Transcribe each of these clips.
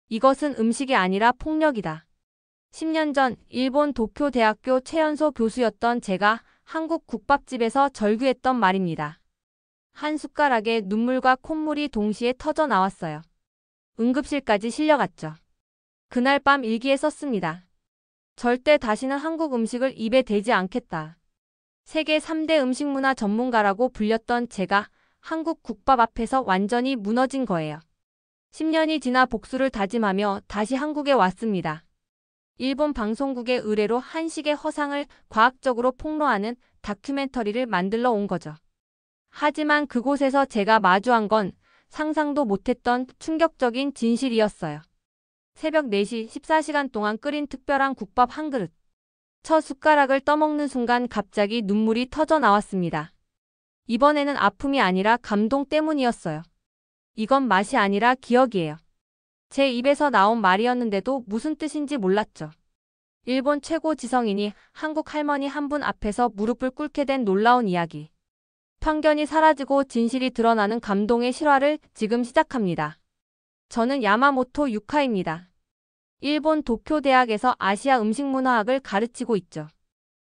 이것은 음식이 아니라 폭력이다. 10년 전 일본 도쿄 대학교 최연소 교수였던 제가 한국 국밥집에서 절규했던 말입니다. 한 숟가락에 눈물과 콧물이 동시에 터져 나왔어요. 응급실까지 실려갔죠. 그날 밤 일기에 썼습니다. 절대 다시는 한국 음식을 입에 대지 않겠다. 세계 3대 음식문화 전문가라고 불렸던 제가 한국 국밥 앞에서 완전히 무너진 거예요. 10년이 지나 복수를 다짐하며 다시 한국에 왔습니다. 일본 방송국의 의뢰로 한식의 허상을 과학적으로 폭로하는 다큐멘터리를 만들러 온 거죠. 하지만 그곳에서 제가 마주한 건 상상도 못했던 충격적인 진실이었어요. 새벽 4시 14시간 동안 끓인 특별한 국밥 한 그릇. 첫 숟가락을 떠먹는 순간 갑자기 눈물이 터져 나왔습니다. 이번에는 아픔이 아니라 감동 때문이었어요. 이건 맛이 아니라 기억이에요. 제 입에서 나온 말이었는데도 무슨 뜻인지 몰랐죠. 일본 최고 지성인이 한국 할머니 한 분 앞에서 무릎을 꿇게 된 놀라운 이야기. 편견이 사라지고 진실이 드러나는 감동의 실화를 지금 시작합니다. 저는 야마모토 유카입니다. 일본 도쿄 대학에서 아시아 음식문화학을 가르치고 있죠.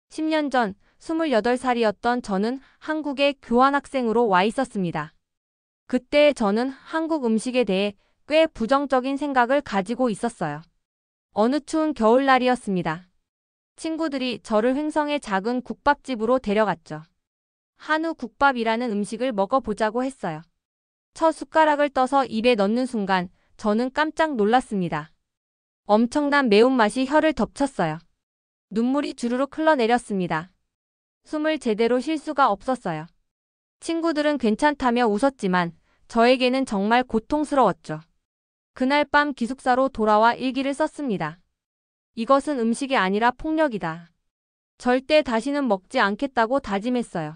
10년 전 28살이었던 저는 한국에 교환학생으로 와 있었습니다. 그때 저는 한국 음식에 대해 꽤 부정적인 생각을 가지고 있었어요. 어느 추운 겨울날이었습니다. 친구들이 저를 횡성의 작은 국밥집으로 데려갔죠. 한우 국밥이라는 음식을 먹어보자고 했어요. 첫 숟가락을 떠서 입에 넣는 순간 저는 깜짝 놀랐습니다. 엄청난 매운맛이 혀를 덮쳤어요. 눈물이 주르륵 흘러내렸습니다. 숨을 제대로 쉴 수가 없었어요. 친구들은 괜찮다며 웃었지만 저에게는 정말 고통스러웠죠. 그날 밤 기숙사로 돌아와 일기를 썼습니다. 이것은 음식이 아니라 폭력이다. 절대 다시는 먹지 않겠다고 다짐했어요.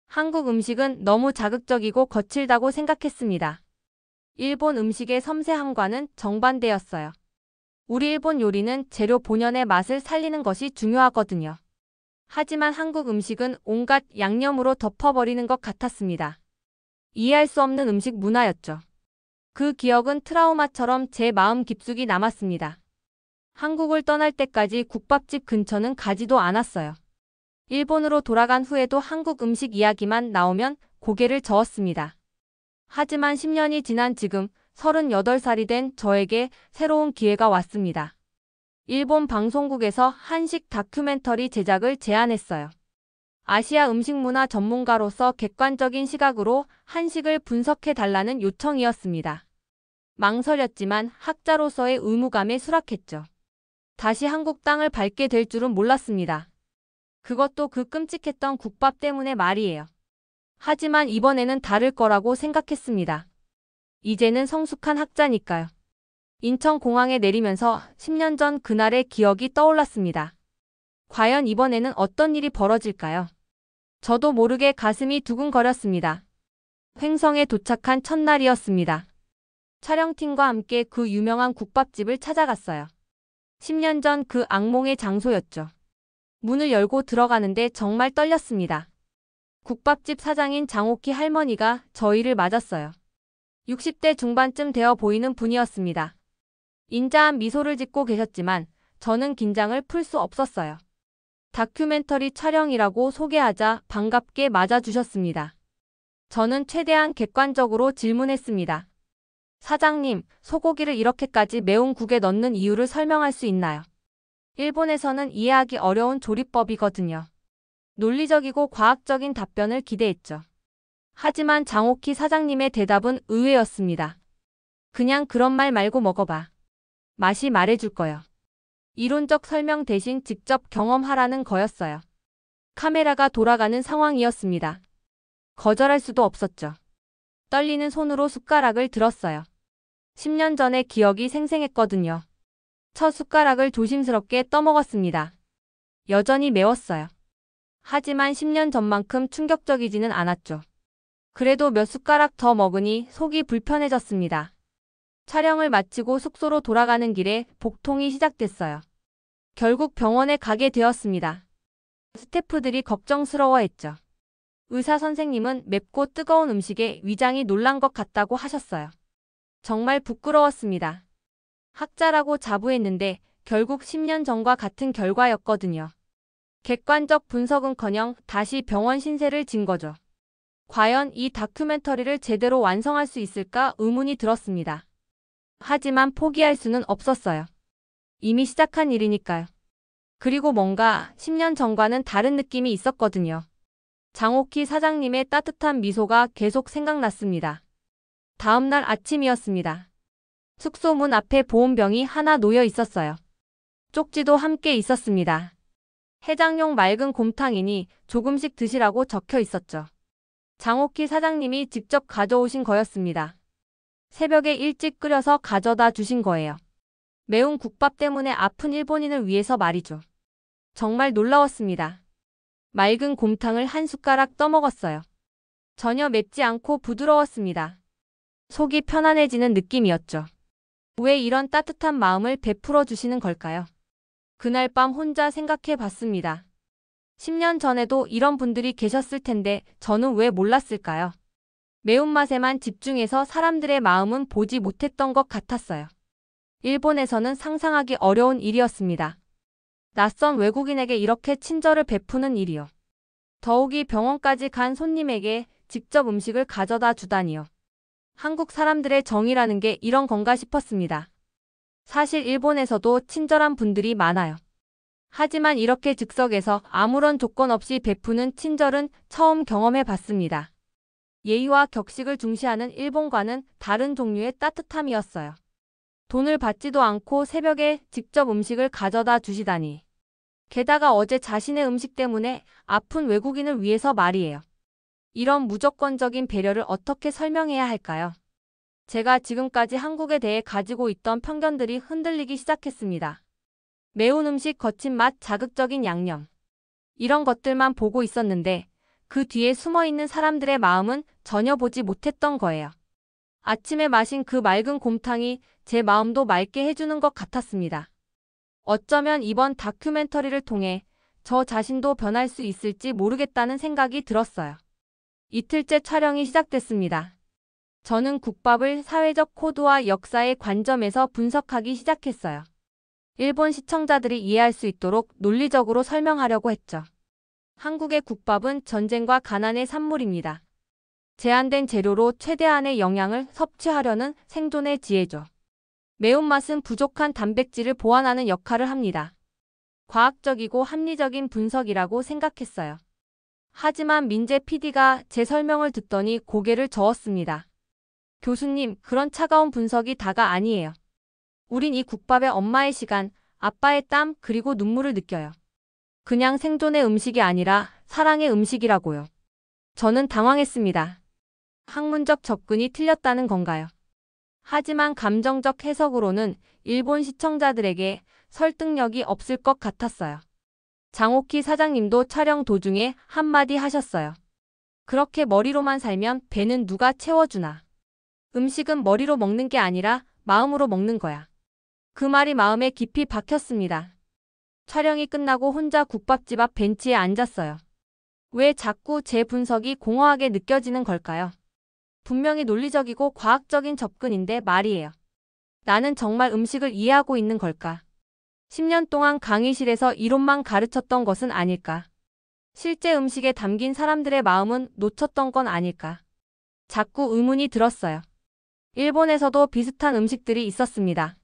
한국 음식은 너무 자극적이고 거칠다고 생각했습니다. 일본 음식의 섬세함과는 정반대였어요. 우리 일본 요리는 재료 본연의 맛을 살리는 것이 중요하거든요. 하지만 한국 음식은 온갖 양념으로 덮어버리는 것 같았습니다. 이해할 수 없는 음식 문화였죠. 그 기억은 트라우마처럼 제 마음 깊숙이 남았습니다. 한국을 떠날 때까지 국밥집 근처는 가지도 않았어요. 일본으로 돌아간 후에도 한국 음식 이야기만 나오면 고개를 저었습니다. 하지만 10년이 지난 지금 38살이 된 저에게 새로운 기회가 왔습니다. 일본 방송국에서 한식 다큐멘터리 제작을 제안했어요. 아시아 음식문화 전문가로서 객관적인 시각으로 한식을 분석해달라는 요청이었습니다. 망설였지만 학자로서의 의무감에 수락했죠. 다시 한국 땅을 밟게 될 줄은 몰랐습니다. 그것도 그 끔찍했던 국밥 때문에 말이에요. 하지만 이번에는 다를 거라고 생각했습니다. 이제는 성숙한 학자니까요. 인천공항에 내리면서 10년 전 그날의 기억이 떠올랐습니다. 과연 이번에는 어떤 일이 벌어질까요? 저도 모르게 가슴이 두근거렸습니다. 횡성에 도착한 첫날이었습니다. 촬영팀과 함께 그 유명한 국밥집을 찾아갔어요. 10년 전 그 악몽의 장소였죠. 문을 열고 들어가는데 정말 떨렸습니다. 국밥집 사장인 장옥희 할머니가 저희를 맞았어요. 60대 중반쯤 되어 보이는 분이었습니다. 인자한 미소를 짓고 계셨지만 저는 긴장을 풀 수 없었어요. 다큐멘터리 촬영이라고 소개하자 반갑게 맞아주셨습니다. 저는 최대한 객관적으로 질문했습니다. 사장님, 소고기를 이렇게까지 매운 국에 넣는 이유를 설명할 수 있나요? 일본에서는 이해하기 어려운 조리법이거든요. 논리적이고 과학적인 답변을 기대했죠. 하지만 장옥희 사장님의 대답은 의외였습니다. 그냥 그런 말 말고 먹어봐. 맛이 말해줄 거요. 이론적 설명 대신 직접 경험하라는 거였어요. 카메라가 돌아가는 상황이었습니다. 거절할 수도 없었죠. 떨리는 손으로 숟가락을 들었어요. 10년 전의 기억이 생생했거든요. 첫 숟가락을 조심스럽게 떠먹었습니다. 여전히 매웠어요. 하지만 10년 전만큼 충격적이지는 않았죠. 그래도 몇 숟가락 더 먹으니 속이 불편해졌습니다. 촬영을 마치고 숙소로 돌아가는 길에 복통이 시작됐어요. 결국 병원에 가게 되었습니다. 스태프들이 걱정스러워했죠. 의사 선생님은 맵고 뜨거운 음식에 위장이 놀란 것 같다고 하셨어요. 정말 부끄러웠습니다. 학자라고 자부했는데 결국 10년 전과 같은 결과였거든요. 객관적 분석은커녕 다시 병원 신세를 진 거죠. 과연 이 다큐멘터리를 제대로 완성할 수 있을까 의문이 들었습니다. 하지만 포기할 수는 없었어요. 이미 시작한 일이니까요. 그리고 뭔가 10년 전과는 다른 느낌이 있었거든요. 장옥희 사장님의 따뜻한 미소가 계속 생각났습니다. 다음 날 아침이었습니다. 숙소 문 앞에 보온병이 하나 놓여 있었어요. 쪽지도 함께 있었습니다. 해장용 맑은 곰탕이니 조금씩 드시라고 적혀 있었죠. 장옥희 사장님이 직접 가져오신 거였습니다. 새벽에 일찍 끓여서 가져다 주신 거예요. 매운 국밥 때문에 아픈 일본인을 위해서 말이죠. 정말 놀라웠습니다. 맑은 곰탕을 한 숟가락 떠먹었어요. 전혀 맵지 않고 부드러웠습니다. 속이 편안해지는 느낌이었죠. 왜 이런 따뜻한 마음을 베풀어 주시는 걸까요? 그날 밤 혼자 생각해 봤습니다. 10년 전에도 이런 분들이 계셨을 텐데 저는 왜 몰랐을까요? 매운맛에만 집중해서 사람들의 마음은 보지 못했던 것 같았어요. 일본에서는 상상하기 어려운 일이었습니다. 낯선 외국인에게 이렇게 친절을 베푸는 일이요. 더욱이 병원까지 간 손님에게 직접 음식을 가져다 주다니요. 한국 사람들의 정이라는 게 이런 건가 싶었습니다. 사실 일본에서도 친절한 분들이 많아요. 하지만 이렇게 즉석에서 아무런 조건 없이 베푸는 친절은 처음 경험해 봤습니다. 예의와 격식을 중시하는 일본과는 다른 종류의 따뜻함이었어요. 돈을 받지도 않고 새벽에 직접 음식을 가져다 주시다니. 게다가 어제 자신의 음식 때문에 아픈 외국인을 위해서 말이에요. 이런 무조건적인 배려를 어떻게 설명해야 할까요? 제가 지금까지 한국에 대해 가지고 있던 편견들이 흔들리기 시작했습니다. 매운 음식, 거친 맛, 자극적인 양념. 이런 것들만 보고 있었는데 그 뒤에 숨어있는 사람들의 마음은 전혀 보지 못했던 거예요. 아침에 마신 그 맑은 곰탕이 제 마음도 맑게 해주는 것 같았습니다. 어쩌면 이번 다큐멘터리를 통해 저 자신도 변할 수 있을지 모르겠다는 생각이 들었어요. 이틀째 촬영이 시작됐습니다. 저는 국밥을 사회적 코드와 역사의 관점에서 분석하기 시작했어요. 일본 시청자들이 이해할 수 있도록 논리적으로 설명하려고 했죠. 한국의 국밥은 전쟁과 가난의 산물입니다. 제한된 재료로 최대한의 영양을 섭취하려는 생존의 지혜죠. 매운맛은 부족한 단백질을 보완하는 역할을 합니다. 과학적이고 합리적인 분석이라고 생각했어요. 하지만 민재 PD가 제 설명을 듣더니 고개를 저었습니다. 교수님, 그런 차가운 분석이 다가 아니에요. 우린 이 국밥에 엄마의 시간, 아빠의 땀, 그리고 눈물을 느껴요. 그냥 생존의 음식이 아니라 사랑의 음식이라고요. 저는 당황했습니다. 학문적 접근이 틀렸다는 건가요? 하지만 감정적 해석으로는 일본 시청자들에게 설득력이 없을 것 같았어요. 장옥희 사장님도 촬영 도중에 한마디 하셨어요. 그렇게 머리로만 살면 배는 누가 채워주나. 음식은 머리로 먹는 게 아니라 마음으로 먹는 거야. 그 말이 마음에 깊이 박혔습니다. 촬영이 끝나고 혼자 국밥집 앞 벤치에 앉았어요. 왜 자꾸 제 분석이 공허하게 느껴지는 걸까요? 분명히 논리적이고 과학적인 접근인데 말이에요. 나는 정말 음식을 이해하고 있는 걸까? 10년 동안 강의실에서 이론만 가르쳤던 것은 아닐까? 실제 음식에 담긴 사람들의 마음은 놓쳤던 건 아닐까? 자꾸 의문이 들었어요. 일본에서도 비슷한 음식들이 있었습니다.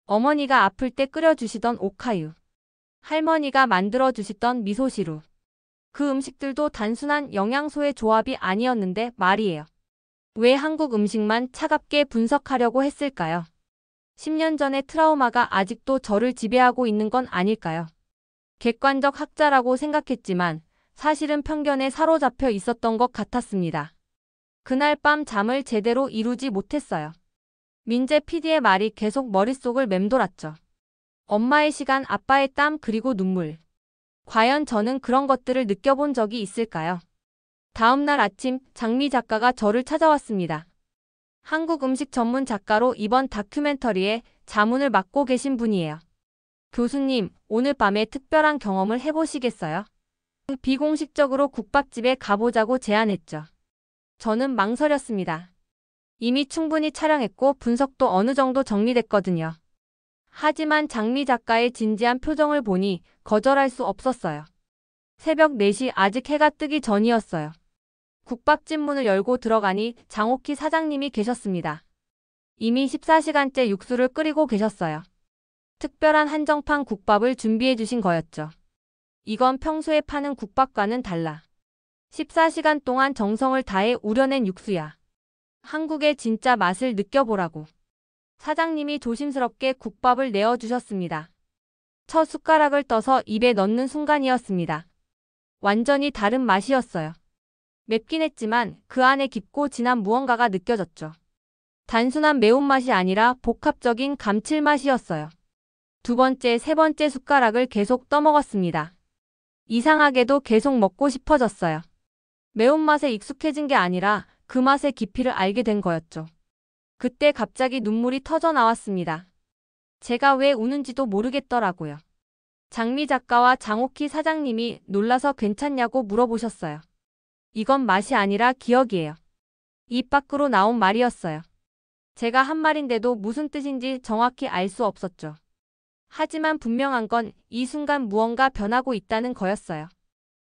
어머니가 아플 때 끓여주시던 오카유. 할머니가 만들어주시던 미소시루. 그 음식들도 단순한 영양소의 조합이 아니었는데 말이에요. 왜 한국 음식만 차갑게 분석하려고 했을까요? 10년 전의 트라우마가 아직도 저를 지배하고 있는 건 아닐까요? 객관적 학자라고 생각했지만 사실은 편견에 사로잡혀 있었던 것 같았습니다. 그날 밤 잠을 제대로 이루지 못했어요. 민재 PD의 말이 계속 머릿속을 맴돌았죠. 엄마의 시간, 아빠의 땀, 그리고 눈물. 과연 저는 그런 것들을 느껴본 적이 있을까요? 다음 날 아침 장미 작가가 저를 찾아왔습니다. 한국 음식 전문 작가로 이번 다큐멘터리에 자문을 맡고 계신 분이에요. 교수님, 오늘 밤에 특별한 경험을 해보시겠어요? 비공식적으로 국밥집에 가보자고 제안했죠. 저는 망설였습니다. 이미 충분히 촬영했고 분석도 어느 정도 정리됐거든요. 하지만 장미 작가의 진지한 표정을 보니 거절할 수 없었어요. 새벽 4시 아직 해가 뜨기 전이었어요. 국밥집 문을 열고 들어가니 장옥희 사장님이 계셨습니다. 이미 14시간째 육수를 끓이고 계셨어요. 특별한 한정판 국밥을 준비해 주신 거였죠. 이건 평소에 파는 국밥과는 달라. 14시간 동안 정성을 다해 우려낸 육수야. 한국의 진짜 맛을 느껴보라고. 사장님이 조심스럽게 국밥을 내어주셨습니다. 첫 숟가락을 떠서 입에 넣는 순간이었습니다. 완전히 다른 맛이었어요. 맵긴 했지만 그 안에 깊고 진한 무언가가 느껴졌죠. 단순한 매운맛이 아니라 복합적인 감칠맛이었어요. 두 번째, 세 번째 숟가락을 계속 떠먹었습니다. 이상하게도 계속 먹고 싶어졌어요. 매운맛에 익숙해진 게 아니라 그 맛의 깊이를 알게 된 거였죠. 그때 갑자기 눈물이 터져 나왔습니다. 제가 왜 우는지도 모르겠더라고요. 장미 작가와 장옥희 사장님이 놀라서 괜찮냐고 물어보셨어요. 이건 맛이 아니라 기억이에요. 입 밖으로 나온 말이었어요. 제가 한 말인데도 무슨 뜻인지 정확히 알 수 없었죠. 하지만 분명한 건 이 순간 무언가 변하고 있다는 거였어요.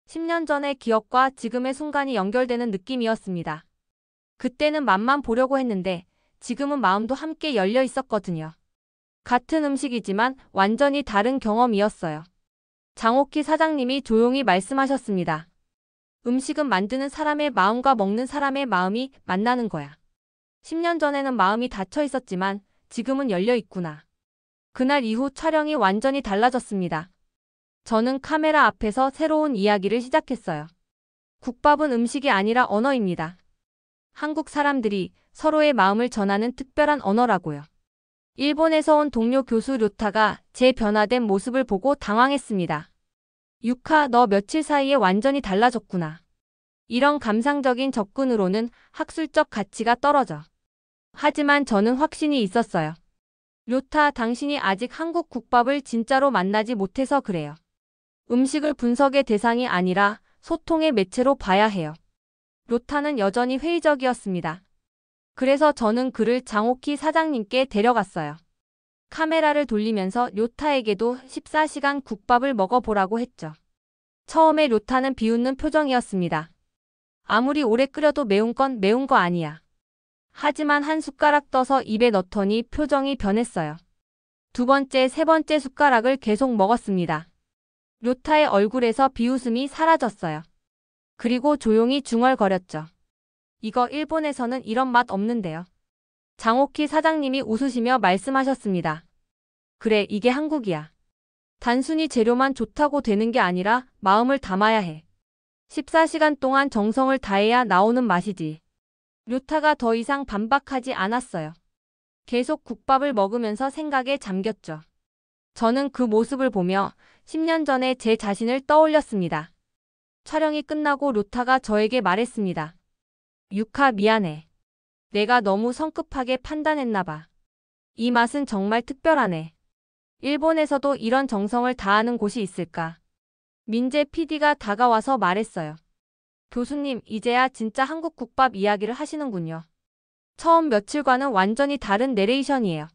10년 전의 기억과 지금의 순간이 연결되는 느낌이었습니다. 그때는 맛만 보려고 했는데 지금은 마음도 함께 열려 있었거든요. 같은 음식이지만 완전히 다른 경험이었어요. 장옥희 사장님이 조용히 말씀하셨습니다. 음식은 만드는 사람의 마음과 먹는 사람의 마음이 만나는 거야. 10년 전에는 마음이 닫혀 있었지만 지금은 열려 있구나. 그날 이후 촬영이 완전히 달라졌습니다. 저는 카메라 앞에서 새로운 이야기를 시작했어요. 국밥은 음식이 아니라 언어입니다. 한국 사람들이 서로의 마음을 전하는 특별한 언어라고요. 일본에서 온 동료 교수 료타가 제 변화된 모습을 보고 당황했습니다. 유카, 너 며칠 사이에 완전히 달라졌구나. 이런 감상적인 접근으로는 학술적 가치가 떨어져. 하지만 저는 확신이 있었어요. 료타, 당신이 아직 한국 국밥을 진짜로 만나지 못해서 그래요. 음식을 분석의 대상이 아니라 소통의 매체로 봐야 해요. 료타는 여전히 회의적이었습니다. 그래서 저는 그를 장옥희 사장님께 데려갔어요. 카메라를 돌리면서 료타에게도 14시간 국밥을 먹어보라고 했죠. 처음에 료타는 비웃는 표정이었습니다. 아무리 오래 끓여도 매운 건 매운 거 아니야. 하지만 한 숟가락 떠서 입에 넣더니 표정이 변했어요. 두 번째, 세 번째 숟가락을 계속 먹었습니다. 료타의 얼굴에서 비웃음이 사라졌어요. 그리고 조용히 중얼거렸죠. 이거 일본에서는 이런 맛 없는데요. 장옥희 사장님이 웃으시며 말씀하셨습니다. 그래, 이게 한국이야. 단순히 재료만 좋다고 되는 게 아니라 마음을 담아야 해. 14시간 동안 정성을 다해야 나오는 맛이지. 료타가 더 이상 반박하지 않았어요. 계속 국밥을 먹으면서 생각에 잠겼죠. 저는 그 모습을 보며 10년 전에 제 자신을 떠올렸습니다. 촬영이 끝나고 료타가 저에게 말했습니다. 유카, 미안해. 내가 너무 성급하게 판단했나 봐. 이 맛은 정말 특별하네. 일본에서도 이런 정성을 다하는 곳이 있을까? 민재 PD가 다가와서 말했어요. 교수님, 이제야 진짜 한국 국밥 이야기를 하시는군요. 처음 며칠과는 완전히 다른 내레이션이에요.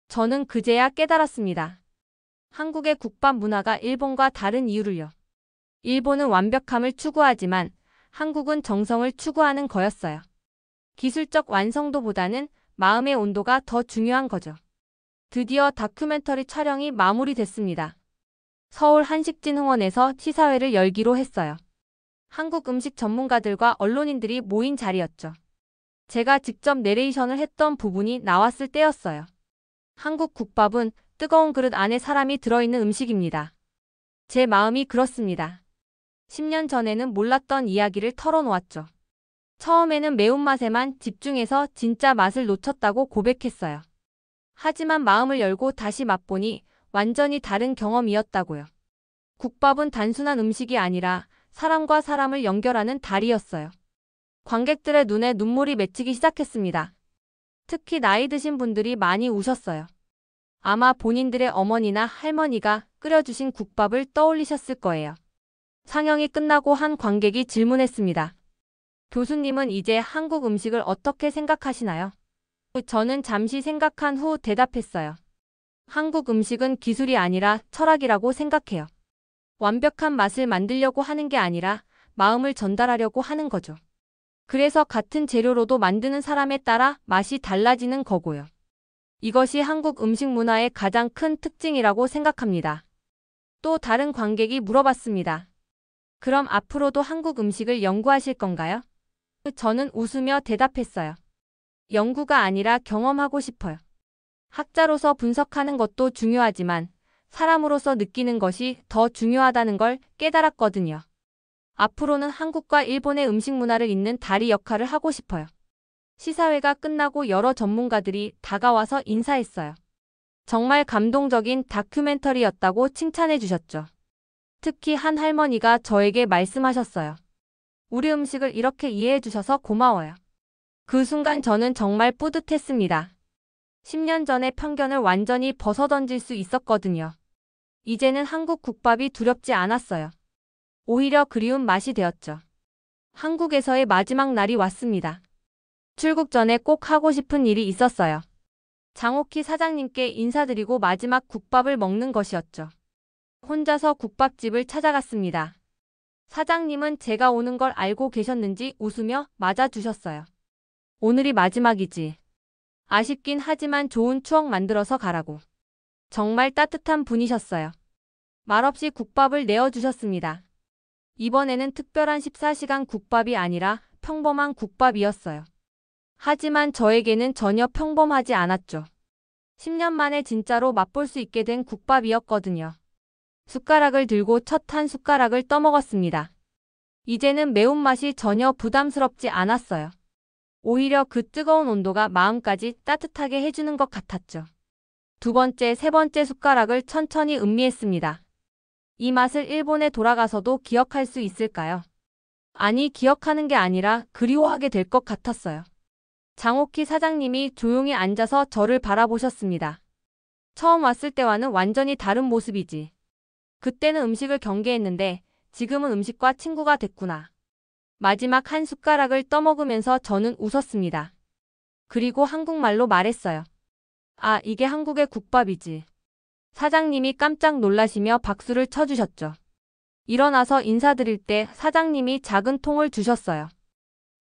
저는 그제야 깨달았습니다. 한국의 국밥 문화가 일본과 다른 이유를요. 일본은 완벽함을 추구하지만 한국은 정성을 추구하는 거였어요. 기술적 완성도보다는 마음의 온도가 더 중요한 거죠. 드디어 다큐멘터리 촬영이 마무리됐습니다. 서울 한식진흥원에서 시사회를 열기로 했어요. 한국 음식 전문가들과 언론인들이 모인 자리였죠. 제가 직접 내레이션을 했던 부분이 나왔을 때였어요. 한국 국밥은 뜨거운 그릇 안에 사람이 들어있는 음식입니다. 제 마음이 그렇습니다. 10년 전에는 몰랐던 이야기를 털어놓았죠. 처음에는 매운맛에만 집중해서 진짜 맛을 놓쳤다고 고백했어요. 하지만 마음을 열고 다시 맛보니 완전히 다른 경험이었다고요. 국밥은 단순한 음식이 아니라 사람과 사람을 연결하는 다리였어요. 관객들의 눈에 눈물이 맺히기 시작했습니다. 특히 나이 드신 분들이 많이 우셨어요. 아마 본인들의 어머니나 할머니가 끓여주신 국밥을 떠올리셨을 거예요. 상영이 끝나고 한 관객이 질문했습니다. 교수님은 이제 한국 음식을 어떻게 생각하시나요? 저는 잠시 생각한 후 대답했어요. 한국 음식은 기술이 아니라 철학이라고 생각해요. 완벽한 맛을 만들려고 하는 게 아니라 마음을 전달하려고 하는 거죠. 그래서 같은 재료로도 만드는 사람에 따라 맛이 달라지는 거고요. 이것이 한국 음식 문화의 가장 큰 특징이라고 생각합니다. 또 다른 관객이 물어봤습니다. 그럼 앞으로도 한국 음식을 연구하실 건가요? 저는 웃으며 대답했어요. 연구가 아니라 경험하고 싶어요. 학자로서 분석하는 것도 중요하지만 사람으로서 느끼는 것이 더 중요하다는 걸 깨달았거든요. 앞으로는 한국과 일본의 음식 문화를 잇는 다리 역할을 하고 싶어요. 시사회가 끝나고 여러 전문가들이 다가와서 인사했어요. 정말 감동적인 다큐멘터리였다고 칭찬해 주셨죠. 특히 한 할머니가 저에게 말씀하셨어요. 우리 음식을 이렇게 이해해 주셔서 고마워요. 그 순간 저는 정말 뿌듯했습니다. 10년 전의 편견을 완전히 벗어던질 수 있었거든요. 이제는 한국 국밥이 두렵지 않았어요. 오히려 그리운 맛이 되었죠. 한국에서의 마지막 날이 왔습니다. 출국 전에 꼭 하고 싶은 일이 있었어요. 장옥희 사장님께 인사드리고 마지막 국밥을 먹는 것이었죠. 혼자서 국밥집을 찾아갔습니다. 사장님은 제가 오는 걸 알고 계셨는지 웃으며 맞아주셨어요. 오늘이 마지막이지. 아쉽긴 하지만 좋은 추억 만들어서 가라고. 정말 따뜻한 분이셨어요. 말없이 국밥을 내어주셨습니다. 이번에는 특별한 14시간 국밥이 아니라 평범한 국밥이었어요. 하지만 저에게는 전혀 평범하지 않았죠. 10년 만에 진짜로 맛볼 수 있게 된 국밥이었거든요. 숟가락을 들고 첫 한 숟가락을 떠먹었습니다. 이제는 매운맛이 전혀 부담스럽지 않았어요. 오히려 그 뜨거운 온도가 마음까지 따뜻하게 해주는 것 같았죠. 두 번째, 세 번째 숟가락을 천천히 음미했습니다. 이 맛을 일본에 돌아가서도 기억할 수 있을까요? 아니, 기억하는 게 아니라 그리워하게 될 것 같았어요. 장옥희 사장님이 조용히 앉아서 저를 바라보셨습니다. 처음 왔을 때와는 완전히 다른 모습이지. 그때는 음식을 경계했는데 지금은 음식과 친구가 됐구나. 마지막 한 숟가락을 떠먹으면서 저는 웃었습니다. 그리고 한국말로 말했어요. 아, 이게 한국의 국밥이지. 사장님이 깜짝 놀라시며 박수를 쳐주셨죠. 일어나서 인사드릴 때 사장님이 작은 통을 주셨어요.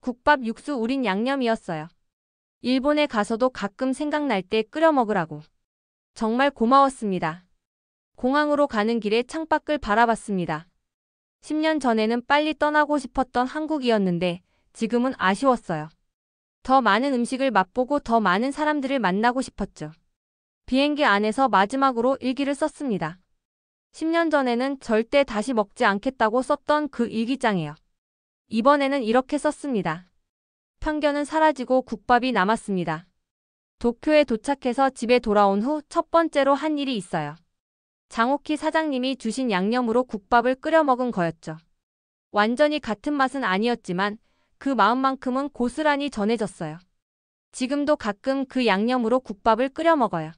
국밥 육수 우린 양념이었어요. 일본에 가서도 가끔 생각날 때 끓여 먹으라고. 정말 고마웠습니다. 공항으로 가는 길에 창밖을 바라봤습니다. 10년 전에는 빨리 떠나고 싶었던 한국이었는데 지금은 아쉬웠어요. 더 많은 음식을 맛보고 더 많은 사람들을 만나고 싶었죠. 비행기 안에서 마지막으로 일기를 썼습니다. 10년 전에는 절대 다시 먹지 않겠다고 썼던 그 일기장이에요. 이번에는 이렇게 썼습니다. 편견은 사라지고 국밥이 남았습니다. 도쿄에 도착해서 집에 돌아온 후 첫 번째로 한 일이 있어요. 장옥희 사장님이 주신 양념으로 국밥을 끓여 먹은 거였죠. 완전히 같은 맛은 아니었지만 그 마음만큼은 고스란히 전해졌어요. 지금도 가끔 그 양념으로 국밥을 끓여 먹어요.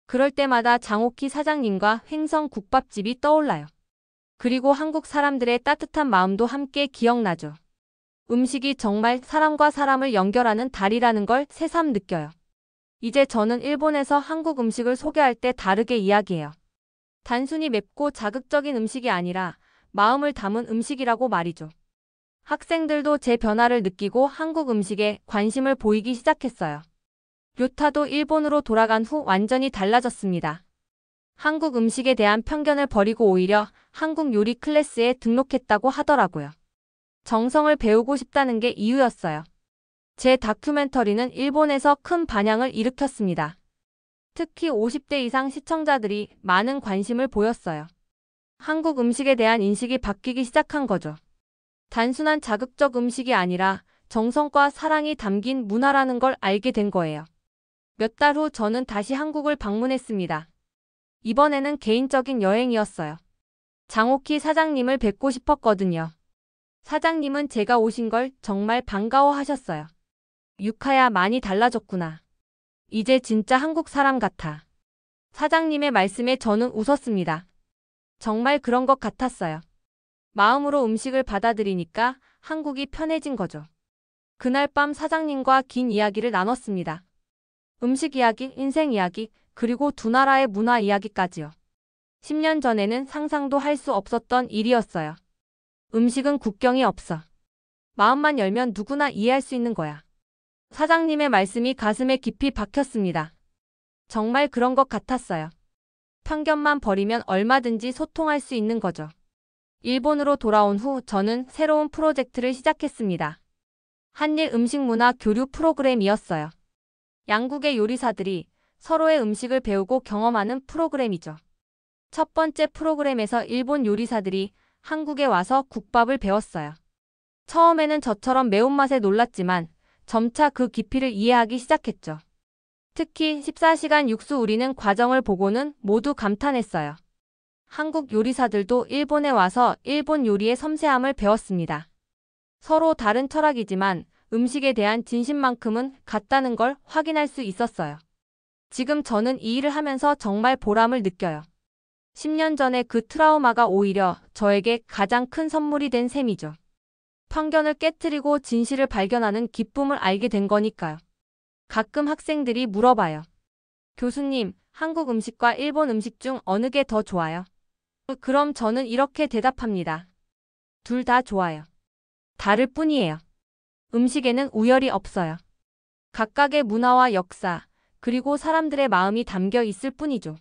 그럴 때마다 장옥희 사장님과 횡성 국밥집이 떠올라요. 그리고 한국 사람들의 따뜻한 마음도 함께 기억나죠. 음식이 정말 사람과 사람을 연결하는 다리라는 걸 새삼 느껴요. 이제 저는 일본에서 한국 음식을 소개할 때 다르게 이야기해요. 단순히 맵고 자극적인 음식이 아니라 마음을 담은 음식이라고 말이죠. 학생들도 제 변화를 느끼고 한국 음식에 관심을 보이기 시작했어요. 료타도 일본으로 돌아간 후 완전히 달라졌습니다. 한국 음식에 대한 편견을 버리고 오히려 한국 요리 클래스에 등록했다고 하더라고요. 정성을 배우고 싶다는 게 이유였어요. 제 다큐멘터리는 일본에서 큰 반향을 일으켰습니다. 특히 50대 이상 시청자들이 많은 관심을 보였어요. 한국 음식에 대한 인식이 바뀌기 시작한 거죠. 단순한 자극적 음식이 아니라 정성과 사랑이 담긴 문화라는 걸 알게 된 거예요. 몇 달 후 저는 다시 한국을 방문했습니다. 이번에는 개인적인 여행이었어요. 장옥희 사장님을 뵙고 싶었거든요. 사장님은 제가 오신 걸 정말 반가워하셨어요. 유카야, 많이 달라졌구나. 이제 진짜 한국 사람 같아. 사장님의 말씀에 저는 웃었습니다. 정말 그런 것 같았어요. 마음으로 음식을 받아들이니까 한국이 편해진 거죠. 그날 밤 사장님과 긴 이야기를 나눴습니다. 음식 이야기, 인생 이야기, 그리고 두 나라의 문화 이야기까지요. 10년 전에는 상상도 할 수 없었던 일이었어요. 음식은 국경이 없어. 마음만 열면 누구나 이해할 수 있는 거야. 사장님의 말씀이 가슴에 깊이 박혔습니다. 정말 그런 것 같았어요. 편견만 버리면 얼마든지 소통할 수 있는 거죠. 일본으로 돌아온 후 저는 새로운 프로젝트를 시작했습니다. 한일 음식 문화 교류 프로그램이었어요. 양국의 요리사들이 서로의 음식을 배우고 경험하는 프로그램이죠. 첫 번째 프로그램에서 일본 요리사들이 한국에 와서 국밥을 배웠어요. 처음에는 저처럼 매운맛에 놀랐지만 점차 그 깊이를 이해하기 시작했죠. 특히 14시간 육수 우리는 과정을 보고는 모두 감탄했어요. 한국 요리사들도 일본에 와서 일본 요리의 섬세함을 배웠습니다. 서로 다른 철학이지만 음식에 대한 진심만큼은 같다는 걸 확인할 수 있었어요. 지금 저는 이 일을 하면서 정말 보람을 느껴요. 10년 전에 그 트라우마가 오히려 저에게 가장 큰 선물이 된 셈이죠. 편견을 깨트리고 진실을 발견하는 기쁨을 알게 된 거니까요. 가끔 학생들이 물어봐요. 교수님, 한국 음식과 일본 음식 중 어느 게 더 좋아요? 그럼 저는 이렇게 대답합니다. 둘 다 좋아요. 다를 뿐이에요. 음식에는 우열이 없어요. 각각의 문화와 역사, 그리고 사람들의 마음이 담겨 있을 뿐이죠.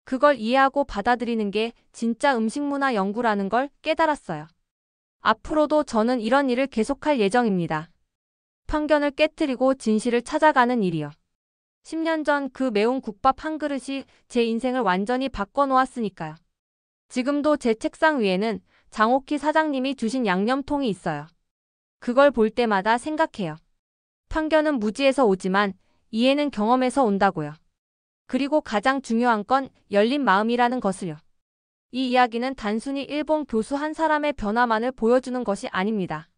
그걸 이해하고 받아들이는 게 진짜 음식문화 연구라는 걸 깨달았어요. 앞으로도 저는 이런 일을 계속할 예정입니다. 편견을 깨트리고 진실을 찾아가는 일이요. 10년 전 그 매운 국밥 한 그릇이 제 인생을 완전히 바꿔놓았으니까요. 지금도 제 책상 위에는 장옥희 사장님이 주신 양념통이 있어요. 그걸 볼 때마다 생각해요. 편견은 무지에서 오지만 이해는 경험에서 온다고요. 그리고 가장 중요한 건 열린 마음이라는 것을요. 이 이야기는 단순히 일본 교수 한 사람의 변화만을 보여주는 것이 아닙니다.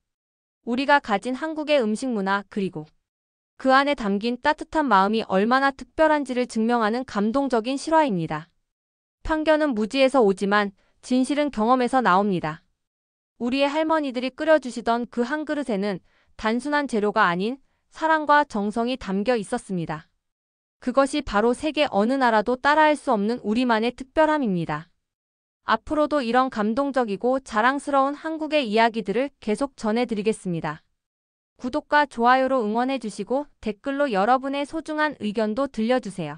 우리가 가진 한국의 음식 문화 그리고 그 안에 담긴 따뜻한 마음이 얼마나 특별한지를 증명하는 감동적인 실화입니다. 편견은 무지에서 오지만 진실은 경험에서 나옵니다. 우리의 할머니들이 끓여주시던 그 한 그릇에는 단순한 재료가 아닌 사랑과 정성이 담겨 있었습니다. 그것이 바로 세계 어느 나라도 따라할 수 없는 우리만의 특별함입니다. 앞으로도 이런 감동적이고 자랑스러운 한국의 이야기들을 계속 전해드리겠습니다. 구독과 좋아요로 응원해주시고 댓글로 여러분의 소중한 의견도 들려주세요.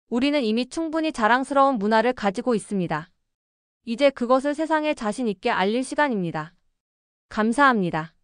우리는 이미 충분히 자랑스러운 문화를 가지고 있습니다. 이제 그것을 세상에 자신 있게 알릴 시간입니다. 감사합니다.